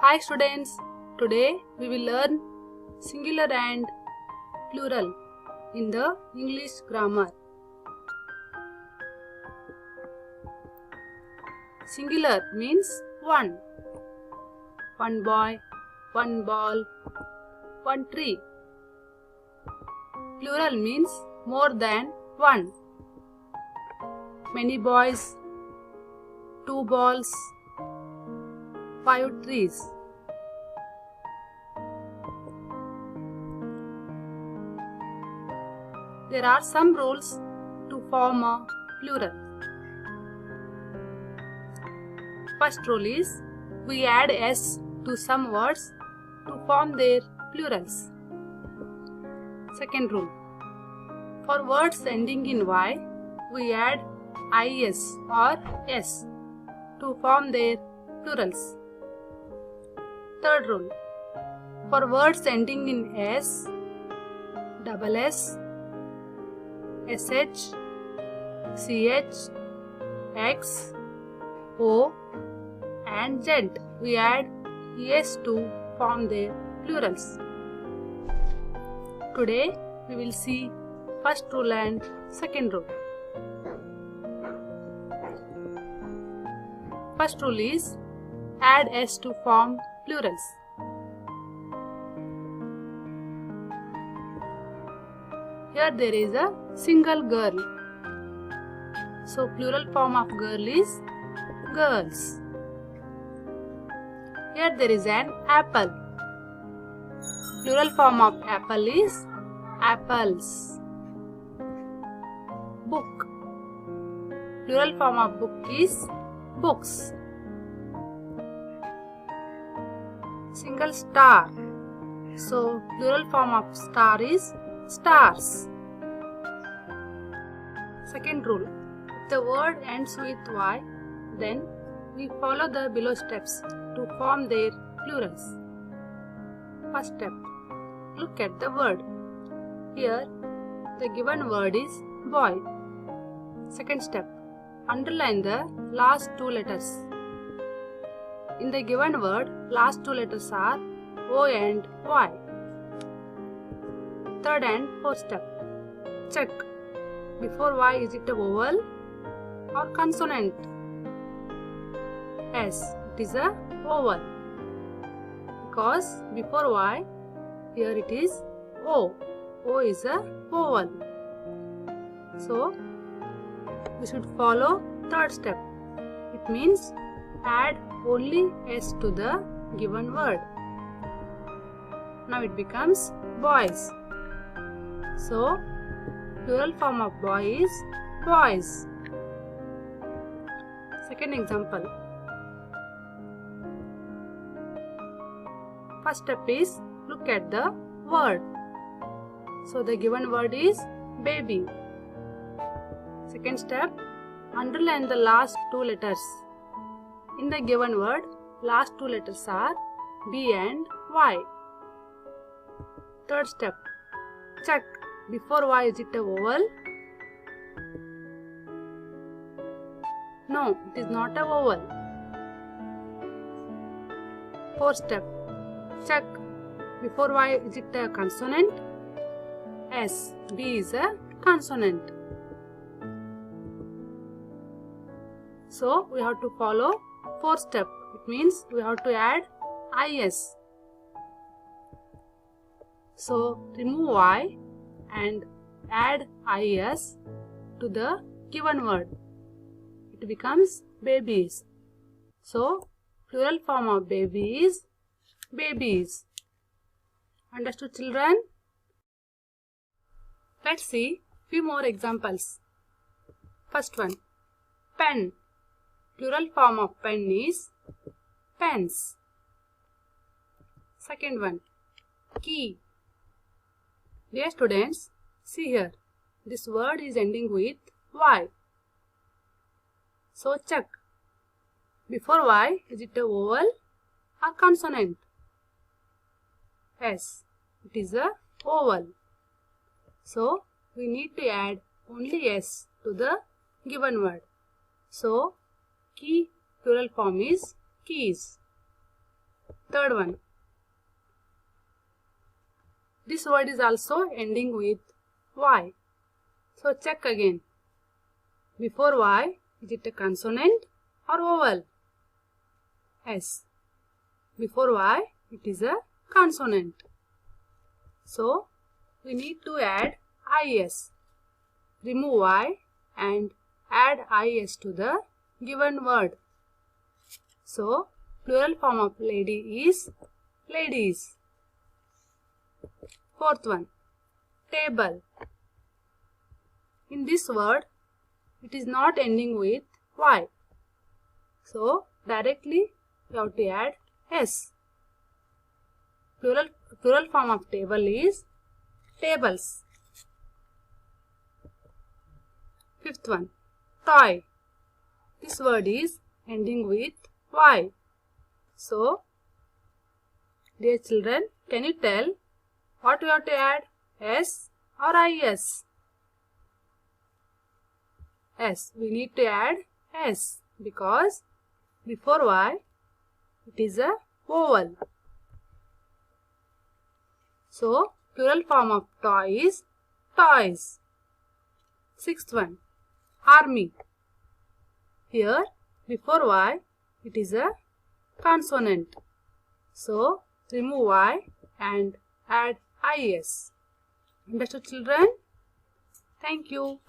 Hi students, today we will learn singular and plural in the English grammar. Singular means one boy, one ball, one tree. Plural means more than one. Many boys, two balls, 5 trees. There are some rules to form a plural. First rule is we add s to some words to form their plurals. Second rule, for words ending in y, we add is or s to form their plurals. Third rule, for words ending in s, double s, sh, ch, x, o and z, we add es to form their plurals. Today we will see first rule and second rule. First rule is add s to form plurals. Here there is a single girl. So plural form of girl is girls. Here there is an apple. Plural form of apple is apples. Book. Plural form of book is books. Single star. So plural form of star is stars. Second rule, if the word ends with y, then we follow the below steps to form their plurals. First step, look at the word. Here the given word is boy. Second step, underline the last two letters. In the given word, last two letters are O and Y. Third and fourth step, check before Y is it a vowel or consonant? Yes, it is a vowel because before Y here it is O. O is a vowel. So we should follow third step. It means add only s to the given word. Now it becomes boys. So plural form of boy is boys. Second example. First step is look at the word. So the given word is baby. Second step, underline the last two letters. In the given word, last two letters are B and Y. Third step, check before Y is it a vowel? No, it is not a vowel. Fourth step, check before Y is it a consonant? Yes, B is a consonant. So we have to follow fourth step. It means we have to add is. So remove y and add is to the given word. It becomes babies. So plural form of baby is babies. Understood, children? Let's see few more examples. First one, pen. Plural form of pen is pens. Second one, key. Dear students, see here. This word is ending with y. So check. Before y, is it a vowel or consonant? Yes, it is a vowel. So we need to add only s to the given word. So key plural form is keys. Third one. This word is also ending with Y. So check again. Before Y, is it a consonant or vowel? S. Before Y, it is a consonant. So we need to add IS. Remove Y and add IS to the given word. So plural form of lady is ladies. Fourth one. Table. In this word, it is not ending with Y. So directly you have to add S. Plural form of table is tables. Fifth one. Toy. This word is ending with Y. So, dear children, can you tell what we have to add? S or IS? S. We need to add S because before Y it is a vowel. So, plural form of toy is toys. Sixth one. Army. Here before Y it is a consonant. So, remove Y and add IS. Understood, children? Thank you.